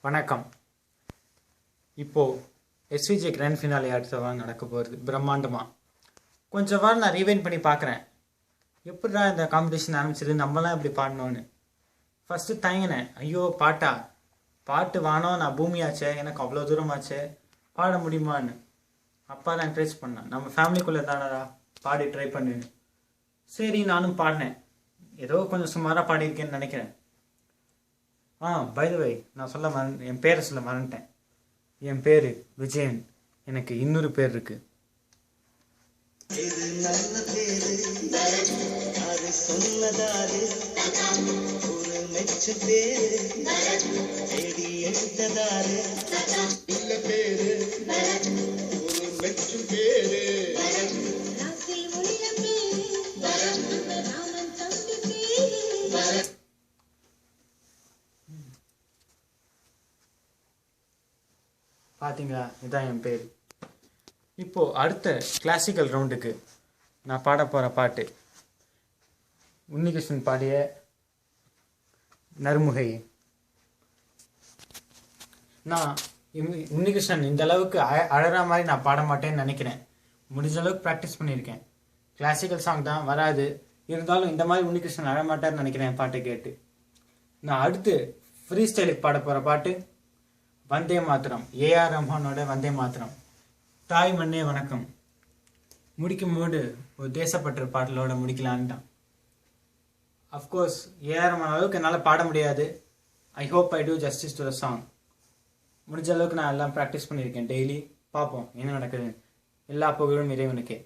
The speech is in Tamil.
வணக்கம். இப்போது எஸ்விஜே கிராண்ட் ஃபினாலே அடுத்த வாரம் நடக்க போகிறது பிரம்மாண்டமாக. கொஞ்சம் வாரம் நான் ரீவைண்ட் பண்ணி பார்க்குறேன், எப்படிடா இந்த காம்படிஷன் ஆரம்பிச்சது, நம்மளாம் இப்படி பாடணும்னு. ஃபஸ்ட்டு தயங்கினேன், ஐயோ பாட்டு வானோம், நான் பூமியாச்சே, எனக்கு அவ்வளோ தூரமாச்சே, பாட முடியுமான்னு. அப்பா தான் என்கரேஜ் பண்ணேன், நம்ம ஃபேமிலிக்குள்ளே தானடா, பாடி ட்ரை பண்ணுன்னு. சரி நானும் பாடினேன், ஏதோ கொஞ்சம் சுமாராக பாடியிருக்கேன்னு நினைக்கிறேன். பை த வே, நான் என் பேரை சொல்ல மறந்துட்டேன். என் பேர் விஜயன். எனக்கு இன்னொரு பேர் இருக்கு. பார்த்தீங்களா, இதுதான் என் பேர். இப்போது அடுத்த கிளாசிக்கல் ரவுண்டுக்கு நான் பாட போகிற பாட்டு உன்னிகிருஷ்ணன் பாடிய நறுமுகை. நான் உன்னிகிருஷ்ணன் இந்த அளவுக்கு அழற மாதிரி நான் பாட மாட்டேன்னு நினைக்கிறேன். முடிஞ்ச அளவுக்கு ப்ராக்டிஸ் பண்ணியிருக்கேன். கிளாசிக்கல் சாங் தான் வராது, இருந்தாலும் இந்த மாதிரி உன்னிகிருஷ்ணன் அழ மாட்டார்னு நினைக்கிறேன் என் பாட்டை கேட்டு. நான் அடுத்து ஃப்ரீ ஸ்டைலுக்கு பாட போகிற பாட்டு வந்தே மாத்திரம், ஏஆர் ரஹ்மானோட வந்தே மாத்திரம். தாய் மண்ணே வணக்கம். முடிக்கும் போது ஒரு தேசப்பற்று பாடலோட முடிக்கலான்னு தான். அஃப்கோர்ஸ் ஏஆர் ரஹ்மான் அளவுக்கு என்னால் பாட முடியாது. I hope I two justice to the song. முடிஞ்ச அளவுக்கு நான் எல்லாம் ப்ராக்டிஸ் பண்ணியிருக்கேன் டெய்லி. பார்ப்போம் என்ன நடக்குது. எல்லா புகழும் இறைவனுக்கே.